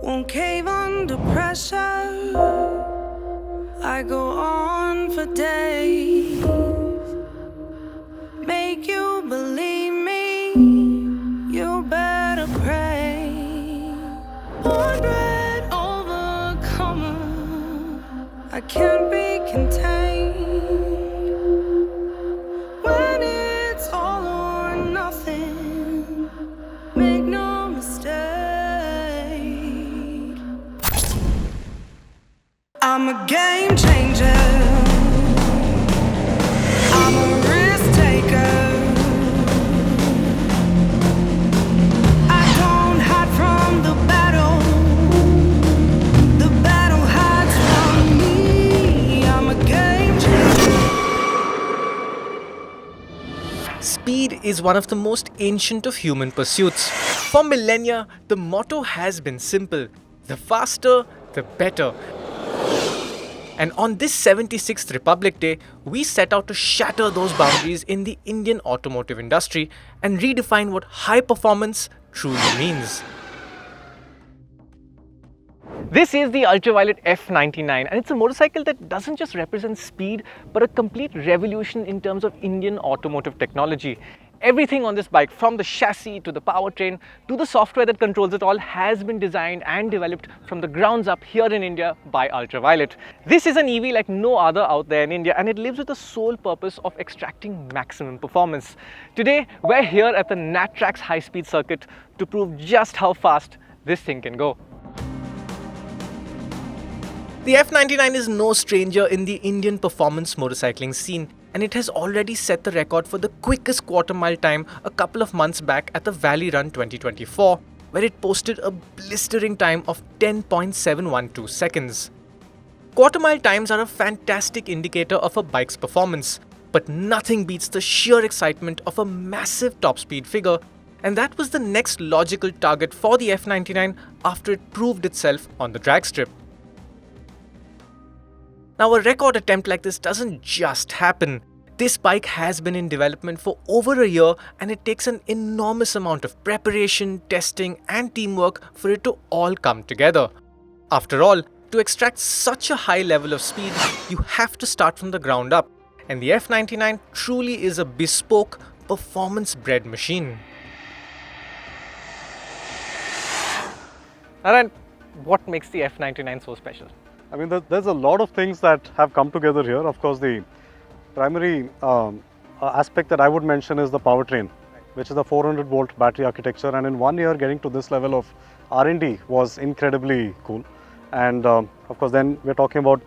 Won't cave under pressure. I go on for days. Make you believe me. You better pray. 100 overcomer. I can't be contained. When it's all or nothing, make no mistake. I'm a game changer. I'm a risk taker. I don't hide from the battle. The battle hides from me. I'm a game changer. Speed is one of the most ancient of human pursuits. For millennia, the motto has been simple: the faster, the better. And on this 76th Republic Day, we set out to shatter those boundaries in the Indian automotive industry and redefine what high performance truly means. This is the Ultraviolette F99, and it's a motorcycle that doesn't just represent speed, but a complete revolution in terms of Indian automotive technology. Everything on this bike, from the chassis to the powertrain to the software that controls it all, has been designed and developed from the grounds up here in India by Ultraviolette. This is an EV like no other out there in India, and it lives with the sole purpose of extracting maximum performance. Today, we're here at the NATRAX high-speed circuit to prove just how fast this thing can go. The F99 is no stranger in the Indian performance motorcycling scene, and it has already set the record for the quickest quarter-mile time a couple of months back at the Valley Run 2024, where it posted a blistering time of 10.712 seconds. Quarter-mile times are a fantastic indicator of a bike's performance, but nothing beats the sheer excitement of a massive top-speed figure, and that was the next logical target for the F99 after it proved itself on the drag strip. Now, a record attempt like this doesn't just happen. This bike has been in development for over a year, and it takes an enormous amount of preparation, testing and teamwork for it to all come together. After all, to extract such a high level of speed, you have to start from the ground up, and the F99 truly is a bespoke, performance-bred machine. And what makes the F99 so special? I mean, there's a lot of things that have come together here. Of course, the primary aspect that I would mention is the powertrain, which is a 400-volt battery architecture. And in 1 year, getting to this level of R&D was incredibly cool. And of course, then we're talking about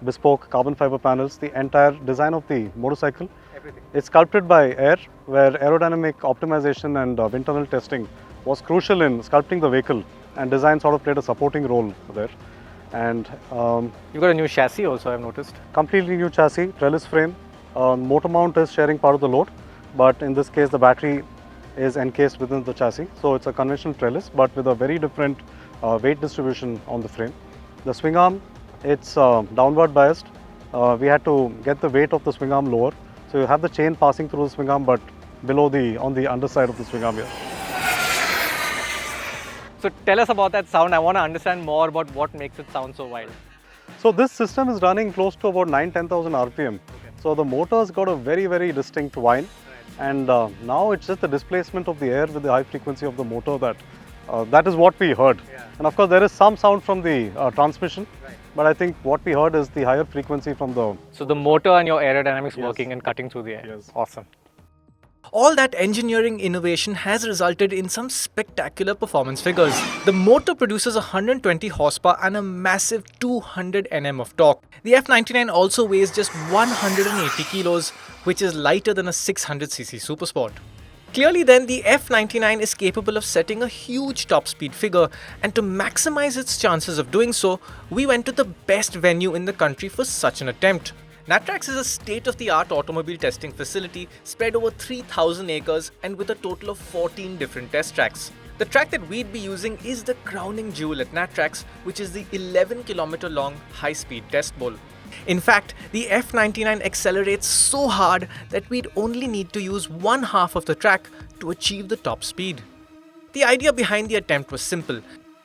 bespoke carbon fiber panels. The entire design of the motorcycle, it's sculpted by air, where aerodynamic optimization and wind tunnel testing was crucial in sculpting the vehicle, and design sort of played a supporting role there. And you got a new chassis also, I've noticed. Completely new chassis, trellis frame. Motor mount is sharing part of the load, but in this case the battery is encased within the chassis. So it's a conventional trellis, but with a very different weight distribution on the frame. The swing arm, it's downward biased. We had to get the weight of the swing arm lower. So you have the chain passing through the swing arm, but below on the underside of the swing arm here. So tell us about that sound. I want to understand more about what makes it sound so wild. So this system is running close to about 9,000–10,000 RPM. So the motor's got a very, very distinct whine. And now it's just the displacement of the air with the high frequency of the motor that is what we heard. Yeah. And of course there is some sound from the transmission. Right. But I think what we heard is the higher frequency from the... So the motor and your aerodynamics Yes. working and cutting through the air. Yes. Awesome. All that engineering innovation has resulted in some spectacular performance figures. The motor produces 120 horsepower and a massive 200 Nm of torque. The F99 also weighs just 180 kilos, which is lighter than a 600cc Supersport. Clearly then, the F99 is capable of setting a huge top speed figure, and to maximize its chances of doing so, we went to the best venue in the country for such an attempt. NATRAX is a state-of-the-art automobile testing facility spread over 3,000 acres and with a total of 14 different test tracks. The track that we'd be using is the crowning jewel at NATRAX, which is the 11-kilometer long high-speed test bowl. In fact, the F99 accelerates so hard that we'd only need to use one half of the track to achieve the top speed. The idea behind the attempt was simple.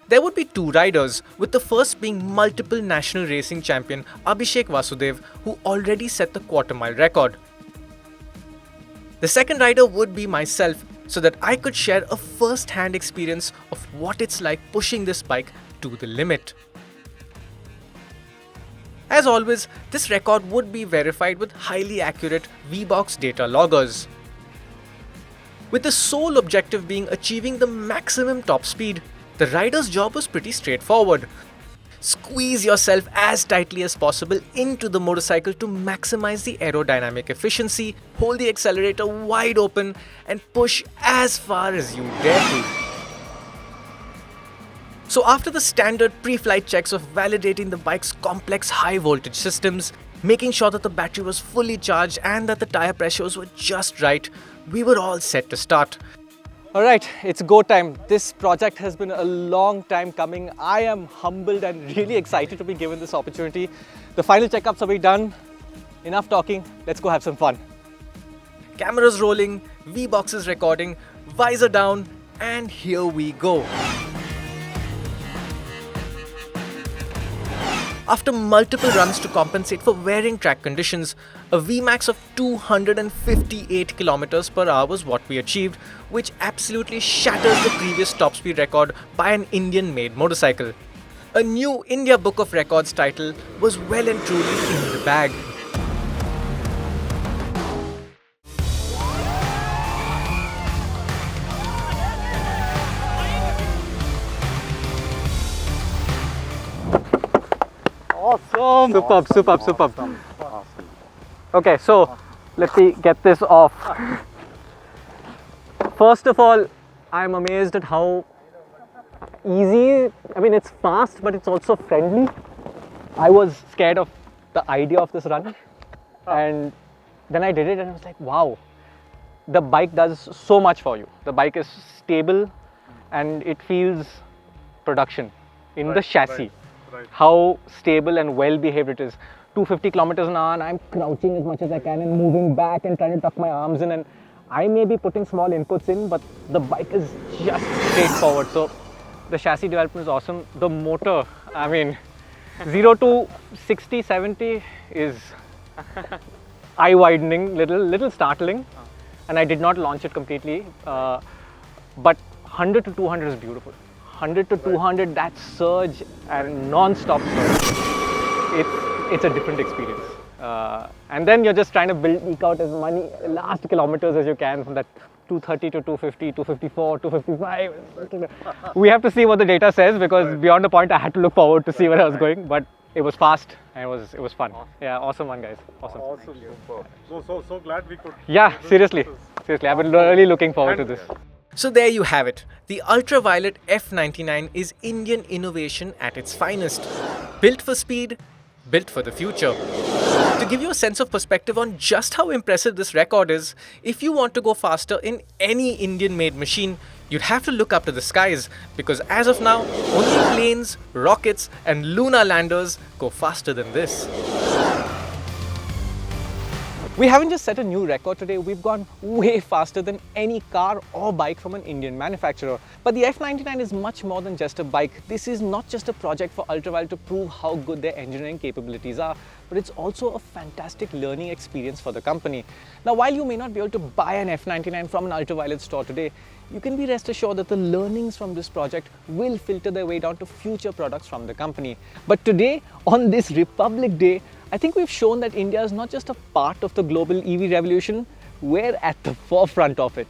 There would be two riders, with the first being multiple national racing champion Abhijeet Vasudev, who already set the quarter-mile record. The second rider would be myself, so that I could share a first-hand experience of what it's like pushing this bike to the limit. As always, this record would be verified with highly accurate VBox data loggers, with the sole objective being achieving the maximum top speed. The rider's job was pretty straightforward. Squeeze yourself as tightly as possible into the motorcycle to maximize the aerodynamic efficiency, hold the accelerator wide open and push as far as you dare to. So after the standard pre-flight checks of validating the bike's complex high voltage systems, making sure that the battery was fully charged and that the tire pressures were just right, we were all set to start. Alright, it's go time. This project has been a long time coming. I am humbled and really excited to be given this opportunity. The final checkups are done. Enough talking, let's go have some fun. Cameras rolling, V-boxes recording, visor down, and here we go. After multiple runs to compensate for varying track conditions, a Vmax of 258 km per hour was what we achieved, which absolutely shatters the previous top speed record by an Indian-made motorcycle. A new India Book of Records title was well and truly in the bag. Awesome! Superb. Awesome. Okay, so let me get this off. First of all, I'm amazed at how easy, it's fast, but it's also friendly. I was scared of the idea of this run, and then I did it and I was like, wow, the bike does so much for you. The bike is stable and it feels production in the chassis. Right. How stable and well behaved it is. 250 kilometers an hour and I'm crouching as much as I can and moving back and trying to tuck my arms in, and I may be putting small inputs in, but the bike is just straightforward. So the chassis development is awesome. The motor, 0 to 60, 70 is eye-widening, little startling, and I did not launch it completely, but 100 to 200 is beautiful. 100 to 200, that surge and non-stop surge, it's a different experience. And then you're just trying to eke out as many last kilometers as you can from that 230 to 250, 254, 255. We have to see what the data says, because beyond the point I had to look forward to see where I was going, but it was fast and it was fun. Awesome. Yeah, awesome one, guys. Awesome. Awesome. So glad we could. Yeah, seriously, I've been really looking forward to this. So there you have it. The Ultraviolette F99 is Indian innovation at its finest. Built for speed, built for the future. To give you a sense of perspective on just how impressive this record is, if you want to go faster in any Indian-made machine, you'd have to look up to the skies, because as of now, only planes, rockets and lunar landers go faster than this. We haven't just set a new record today, we've gone way faster than any car or bike from an Indian manufacturer. But the F99 is much more than just a bike. This is not just a project for Ultraviolette to prove how good their engineering capabilities are, but it's also a fantastic learning experience for the company. Now, while you may not be able to buy an F99 from an Ultraviolette store today, you can be rest assured that the learnings from this project will filter their way down to future products from the company. But today, on this Republic Day, I think we've shown that India is not just a part of the global EV revolution, we're at the forefront of it.